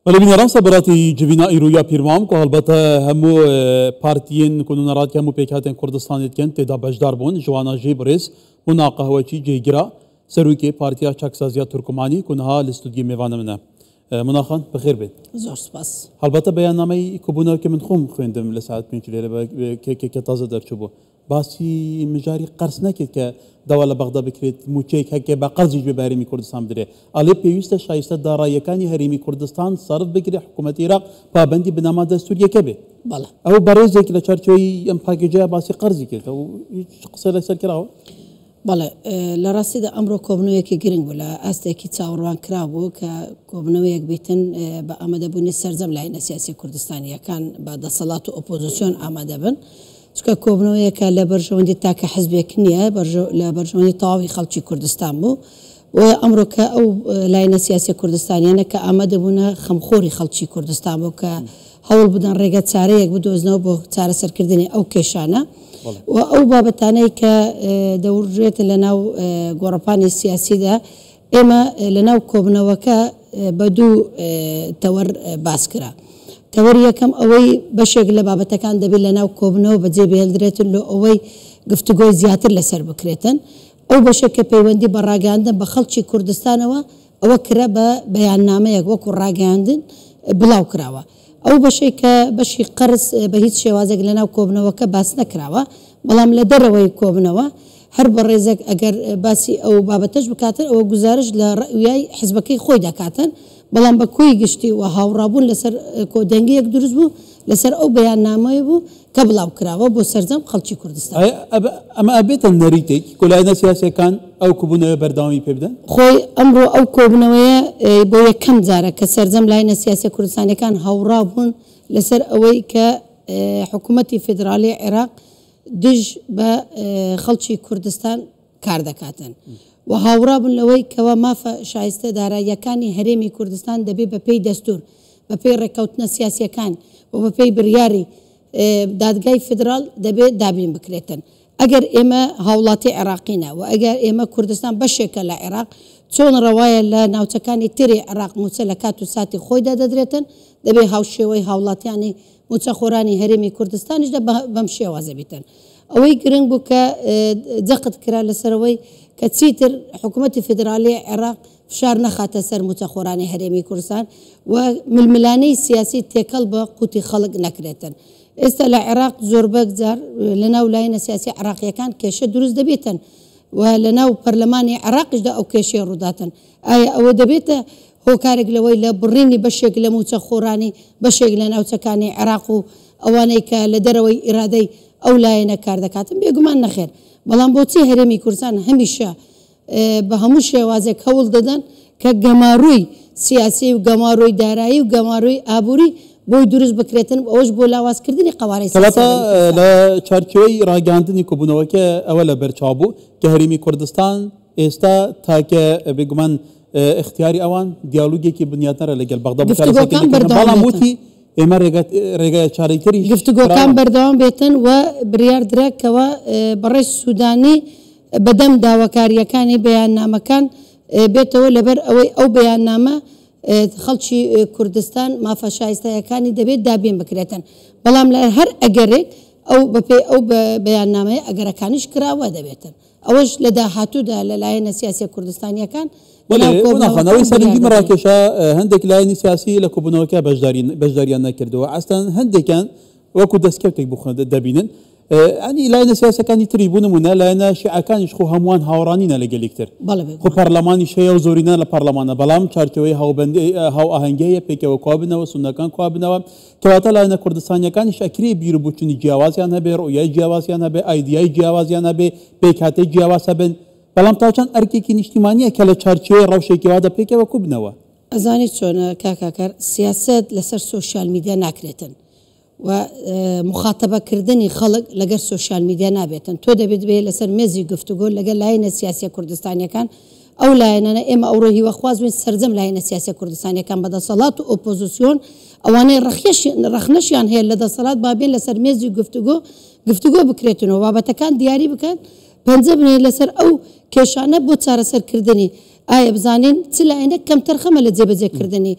ولی بینران سبراتی جوینا ایرویا پیرمام که البته همو پارتیین کنونراتی همو پیکاتن کردستانیت کن تدا بجدار بون جوانا جی بریز مناقهوچی جیگرا سروکی پارتیا چکسازیا ترکمانی کنها الاستودیو میوانه منه مناخان بخیر بید. زور سپاس. البته بیاننامه کبونا که من خوم خوندم لساعت پنجلیره که تازه در چوبو باسی مجاری قرص نکرد که دوال بغداد بکرد موچیک هک با قرضی جو هریمی کردستان بدره. علی پیوسته شایسته دارایی کانی هریمی کردستان صرف بکره حکومت عراق پابندی بنامه دستوری که به. بله. او برای ذکر چارچوبی ام پاکیجه باسی قرضی کرد. او قصه لسر کرده. بله لراستی ده امر کوبنوی که گرینگ ولی است کی تاوروان کرابو که کوبنوی یک بیتن با آمده بودن سرزم لاین سیاسی کردستانی کان بعد صلات و اپوزیسیون آمده بن چون کوبنوی که لبرجوندی تاک حزبی کنیه لبرجوندی طاوی خالصی کردستان بو و امر که او لاین سیاسی کردستانی نه که آمده بودن خمخوری خالصی کردستان بو که حول بدن رجعت سری یک بود وزنو بو سر سرکردنی او کشانه و او بابتانه که دورجت لناو غرفان السياسي ده اما لناو كوبنوكا بدو تور باسكرا تور يكم اوي بشغله بابتكان دبي لناو كوبنو بجي بهلدرت له اوي گفتگو زیاتر لسر بکريتن او بشك پیوندی براگاندن بخلچی کردستان او کرا بیاننامه یک وکو راگاندن بلاو کراوه او بشي قرص بهيت شوازق لنا كوبنوكا باس نكراوه بلام لدروي كوبنوا هر برزك اگر باسي او بابتج بكاتن او گزارش لرأيي حزبكي خوي دكاتن بلام بكوي گشتي و هاورابون لسر كودنگي يك دروز بو لسر او بياننامه بو قبلاو كراوه بو سرزم خلچي كردستان اما ابيت النريتك كل انا سياسي كان او كوبنوا برداوي بيبدا خوي امرو او كوبنوا بو يكم زاره كسرزم لاين سياسي كردستان كان هاورابون لسر اوي ك حكومتي فدرالي عراق دج بخلشي كردستان كاردكاتن وهاورابن لوي كوا مافا شايسته دارا يكاني هريمي كردستان دبي ببي دستور ببي ركوتنا سياسي كان وببي برياري دادگاي فدرال دبي دابين بكريتن اگر اما هولاتي عراقينا واگر اما كردستان بشكل العراق تون روايه لا ناوتكاني تري عراق مسلكات ساتي خويدا ددريتن دبي هاوشوي هولات يعني متخوراني هرمي كردستان جدا بمشي وازبيتن اوي جرين بوكا دقت كرا لسروي كتسيتر حكومه فدراليه عراق فشار نخات سر متخوراني هرمي كردستان وململاني سياسي تكل بقوتي خلق نكريتن استلا عراق زوربك زار لنا ولاينا سياسي عراقيه كان كيش دروز دبيتن ولنا برلماني عراق جدا او كيشي روداتن اي او دبيته هو كارق لوي لبريني بشيك لمتخوراني بشيك لنا او تكاني عراق اوانيك لدروي ارادي او لاينا كاردكاتن بيقمان نخير بلان بوتي هرمي كردستان هميشه بهموش وازك هول ددن كجماروي سياسي وجماروي دارائي وجماروي ابوري بو دروز بكريتن اوش بو لاواز كردني قواري سلطه لا چارچوي راگاندني كوبنوك اولا برچابو كهريمي كردستان استا تاك بيگمان اختياري اوان ديالوجي كي بنياتنا لجل بغداد بالا موتي اما رجا چاريتري گفتگو كان بردوام بيتن وبريار درك كوا بري السوداني بدم داوكاريا كان بياننامه كان بيتو لبر او بياننامه خلشي كردستان ما فشايسته كاني دبي دابين بكريتن بلام هر اجرك او ببي او بياننامه اجر كانش كراوه دبيتن اوش لداحاتو ده للاين سياسي كردستانيه كان ولا خناوي سنجي مراكشة هندك لاين سياسي لكوبنوكا بجداريان نكردوا اصلا هندك كان وكو دسكبتك بخون دابينن يعني لاين سياسي كان يتريبون منا لاين شيعة كان يشخو هموان هاورانينا لقليكتر خو برلماني شيء وزورينا لبرلمان بلام چارچوي هاو بندي هاو اهنگيه بيكا وكوابنا وسنكان كوابنا كواتا لاين كردستان كان شاكري بيرو بوچني جياوازيان هبه رؤيا جياوازيان هبه ايديا جياوازيان هبه بيكاتي جياواز هبن بلام تاچان اركيكي اجتماعيه كلا چارچوي روشيكي وادا بيكا وكوبنوا ازاني چون كاكاكر سياسات لسر سوشيال ميديا ناكريتن ومخاطبه كردني خلق لقر سوشيال ميديا نابيتن تو دبي به لسر مزي گفتگو لقر لاين سياسيه كردستانيه كان او لاين انا اما اوروهي وخواز من سرزم لاين سياسيه كردستانيه كان بدا صلاه اوبوزيسيون اواني رخنش يعني هي لدى صلاه بابين لسر مزي گفتگو بكريتن وبابا كان دياري بكان بنزبني لسر او كيشانه بو صار سر كردني اي بزانين تلاينه كم ترخمه لزي بزي كردني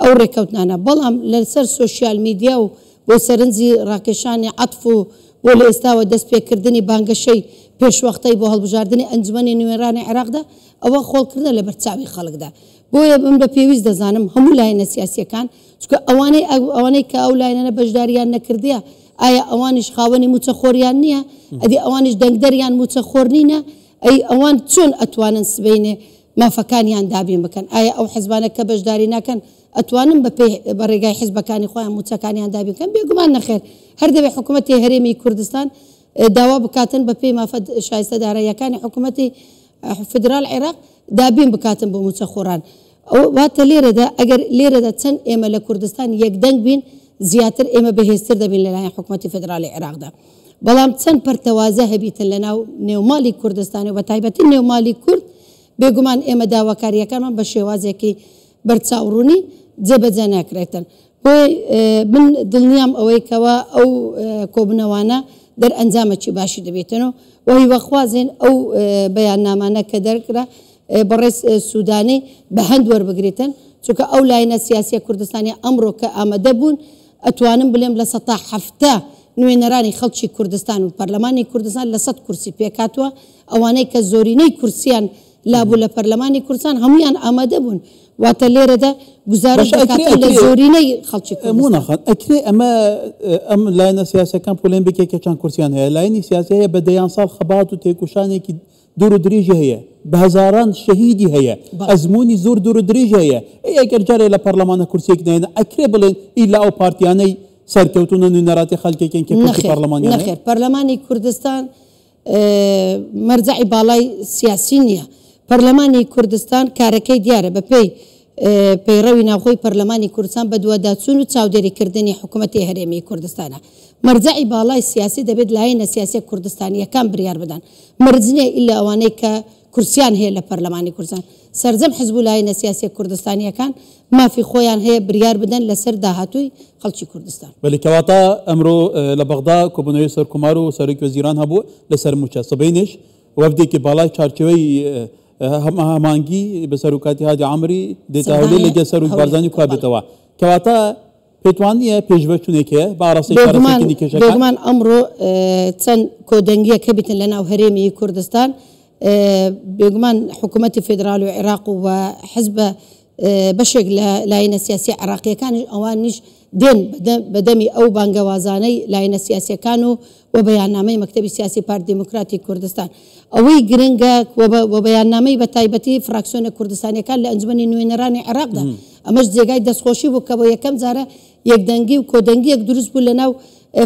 ئەو ڕێکەوتنانە بەڵام لەسەر سوۆسیال میدیا و بۆ سەرنجی ڕاکێشانی عەتف و بۆ لە ئێستاوە دەست پێکردنی بانگەشەی پێشوەختەی بۆ هەڵبژاردننی ئەنجومەنی نوێنرانی عێراقدا ئەوە خۆڵکردە لە بەرچاوی خەڵکدا بۆیە بم بە پێویست دەزانم هەموو لایەنە سیاسیەکان چونکە ئەوانەی کە ئەو لایەنە بەشداریان نەکردیە ئایا ئەوانیش خاوەنی موچەخۆریان نییە ئەدی ئەوانیش دەنگدەریان موچەخۆر نینە ئەی ئەوان چۆن ئەتوانن سبەینێ مافەکانیان دابین بکەن ئایا ئەو حیزبانە کە بەشداری ناکەن ئەتوانن بە ڕێگای حیزبەکانی خۆیان موچەکانیان دابین بکەن بێگومان نەخێر هەر دەبێت حکوومەتی هەرێمی کوردستان داوا بکاتن بە پێی مافە شایستە داراییەکانی حکوومەتی فدرال عێراق دابین بکاتن بۆ موچەخۆران واتە لێرەدا ئەگەر لێرەدا چەند ئێمە لە کوردستان یەکدەنگ بین زیاتر ئێمە بەهێزتر دەبین لەلایەن حکوومەتی فدرالی عێراقدا بەڵام چەند پەرتەوازە هەبیتن لەناو نێوماڵی کوردستانی و بە تایبەتی نێوماڵی کورد بێگومان ئێمە داواکاریەکانمان بە شێوازێکی بەرچاوڕوونی جێبەجێ ناکرێتن بۆی من دڵنیام ئەوەی کەوا ئەو کۆبنەوانە دەرئەنجامێکی باشی دەبێتنەوە وهی وەخوازێن ئەو بەیاننامانە کە دەرکرا بەڕێز سوودانی بە هەند وەربگریتن چونکە ئەو لایەنە سیاسیە کوردستانی ئەمڕۆ کە ئامادە بوون ئەتوانم بڵێم لە ١٧ نوێنەرانی خەڵکی کوردستان و پەرلەمانی کوردستان لە 100 کورسی پێکاتوە ئەوانەی کە زۆرینەی کورسیان لابوو لە پەرلەمانی کوردستان هەمویان ئامادە بوون واتە لێرەدا گزارش دەکاتن لە زۆرینەی خەڵکی کوردستان ئەکرێ ئەم لایەنە سیاسەکان پۆلێن بکێکە چەند کورسیان هەیە لایەنی سیاسی هەیە بە دەیان ساڵ خەبات و تێکوشانێکی دوور و درێژی هەیە بە هەزاران شەهیدی هەیە ئەزمموی زۆر دوور و درێژ هەیە ئەگەر جارێ لە پەرلەمانە کورسێک نێنە ئەکرێ بڵێن ئیلا ئەو پارتیانەی سەرکەوتونە نوێنەراتی خەڵکێکن کە پەرلەمانی نەخێر پەرلەمانی کوردستان مەرجعی باڵای سیاسی نییە پەرلەمانی کوردستان کارەکەی دیارە بە پێی پەیڕەوی ناوخۆی پەرلەمانی کوردستان بە دووەداچوون و چاودێریکردنی حکوومەتی هەرێمی کوردستانە مەرجعی باڵای سیاسی دەبێت لایەنە سیاسی کوردستانیەکان بریار بدەن مەرجنێ ئیلا ئەوانەی کە کورسیان هەیە لە پەرلەمانی کوردستان سەرجەم حزب و لایەنە سیاسی کوردستانیەکان مافی خۆیان هەیە بریار بدەن لەسەر داهاتووی خەڵکی کوردستان بەڵێ کەواتە ئەمڕۆ لە بەغدا کۆبوونەوەی سەرکومار و سەرۆکی وەزیران هەبوو لەسەر موچە سبەینش وەفدێکی باڵای چارچەوەی هەمانگی بە سەرۆکاتی هادی عامری دێتاهولێ لەگەڵ سەرۆک بارزانی کا بێتەوە کەواتە پێتوانیە پێشبەچوونێکە بە ئاڕاستی کێشەکان بێگومان ئەمڕۆ چەند کۆدەنگیەکە بیتن لەناو هەرێمی کوردستان بێگومان حکوومەتی فێدراال و عێراق و حزبە بەشێک لە لایەنە سیاسی عێراقیەکانیش ئەوانیش دێن بەدەمی ئەو بانگەوازانەی لایەنە سیاسیەکان و بەیاننامەی مەکتەبی سیاسی پارتی دموکراتی کوردستان ئەوەی گرنگە و بەیاننامەی بە تایبەتی فراکسیۆنە کوردستانیەکان لە ئەنجومەنی نوێنەرانی عێراقدا ئەمەش جێگای دەستخۆشی بوو کە بۆ یەکەم جارە یەکدەنگی و کۆدەنگیەک دروست بوو لەناو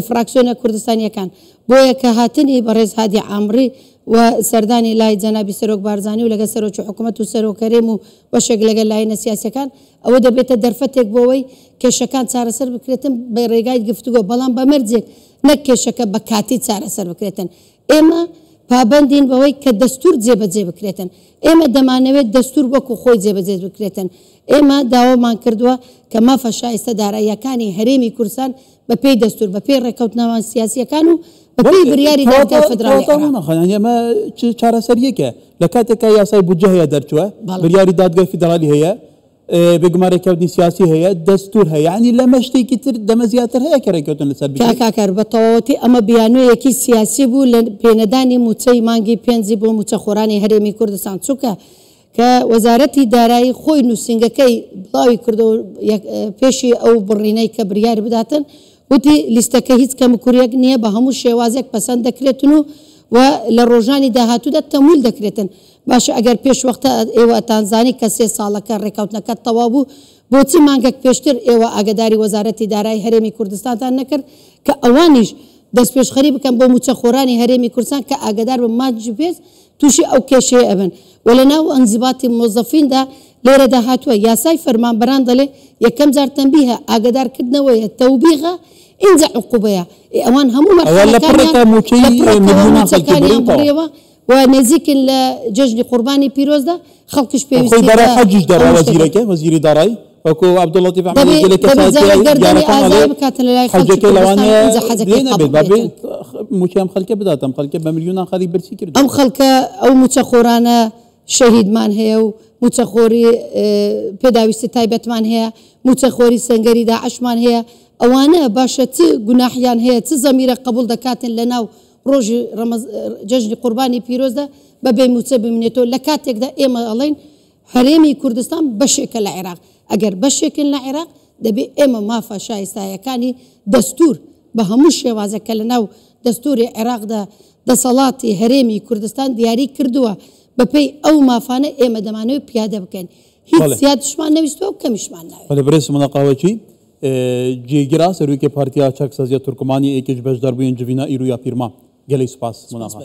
فراکسیۆنە کوردستانیەکان بۆیە کە هاتنی بەڕێز هادی عامری و سەردانی لای جەنابی سەرۆک بارزانی و لەگە سەرۆکی حکوومەت و سەرۆکەرێم و بەشێک لەگەل لایەنە سیاسیەکان ئەوە دەبێتە دەرفەتێک بۆەوەی کێشەکان چارەسەر بکرێتن بە ڕێگای گفتوگۆ بەڵام بە مەرجێک نەک کێشەکە بە کاتی چارەسەر بکرێتن ئێمە پابندین بەوەی کە دەستور جێبەجێ بکرێتن ئێمە دەمانەوێت دەستور وەکو خۆی جێبەجێ بکرێتن ئێمە داوامان کردووە کە مافە شایستە داراییەکانی هەرێمی کوردستان بە پێی دەستور بە پێی ڕێکەوتنەوان سیاسیەکان و بەپێی بریاری دادگای فدرالی ئێمە چارەسەریەکە لە کاتێکە یاسای بودجە هەیە دەرچووە بریاری دادگای فدرالی هەیە بێگومارێککەوتنی سیاسی هەیە دەستور هەیە ینی لە مەشتێکی تر دەمە زیاتر هەیە کە ڕێکەوتن لەسەر کاکار بە تەواوەتی ئەمە بیانوەیەکی سیاسی بوو لە پێنەدانی موچەی مانگی پێنجی بۆ موچەخۆرانی هەرێمی کوردستان چووکە کە وەزارەتی دارایی خۆی نووسنگەکەی بڵاوی کردو پێشی ئەو بڕینەی کە بریار بداتن وتی لیستەکە هیچ کەمکوریەک نییە بە هەموو شێوازێک پەسەند دەکرێتن و لە ڕۆژانی داهاتوودا تەمول دەکرێتن باشە ئەگەر پێش وەختە ئێوە تانزانی کە 3 ساڵەکە ڕێکەوتنەکە تەواو بوو بۆچی مانگەک پێشتر ئێوە ئاگداری وەزارەتی دارایی هەرێمی کوردستانتان نەکرد کە ئەوانیش دەست پێشخەری بکەن بۆ موچەخۆرانی هەرێمی کوردستان کە ئاگدار بە ماجی پێز تووشی ئەو کێشەیە ئەبن و لە ناو ئەنزیباتی مۆزەفیندا لێرەدا هاتووە یاسای فەرمانبەران دەڵێ یەکەم جار تەنبیهە ئاگدارکردنەوەیە تەوبیغە اینجا عقوبەیە ئەوان هەموو مەرحەلەکانیان بڕێوە و نزیکن لە جەژنی قوربانی پیرۆزدا خەڵکیش پێویستی بەرە حەجیش دەڕا وەزیرەکە وەزیری دارایی وەکو عەبدوڵەتیف ئەحمەدی موچەم خەڵکە بدات ئەم خەڵکە بە ملیۆنان خەڵی برسی کرد ئەم خەڵکە ئەو موچەخۆرانە شەهیدمان هەیە و موچەخۆری پێداویستی تایبەتمان هەیە موچەخۆری سەنگەری داعشمان هەیە ئەوانە باشە چ گوناحیان هەیە چ زەمیرە قبول دەکاتن لە ناو ڕۆژی جەژنی قوربانی پیرۆزدا بەبێ موچە ببینێتەوە لە کاتێکدا ئێمە ئەڵێن هەرێمی کوردستان بەشێکە لە عێراق ئەگەر بەشێکن لە عێراق دەبێت ئێمە مافە شایستایەکانی دەستور بە هەموو شێوازەکە لە ناو دەستوری عێراقدا دەسەڵاتی هەرێمی کوردستان دیاری کردووە بەپێی ئەو مافانە ئێمە دەمانەوێت پیادە بکەین هیچ زیادشمان نەویستەوە و کەمیشمان ناوێت برێس منەقاوەچی جێگیرا سەررویکێ پارتیا چەک سەزیە تورکمانی ئێکیش بەشدار بووین جڤینا ئیرویا پیرما گەلەی سوپاس مناقا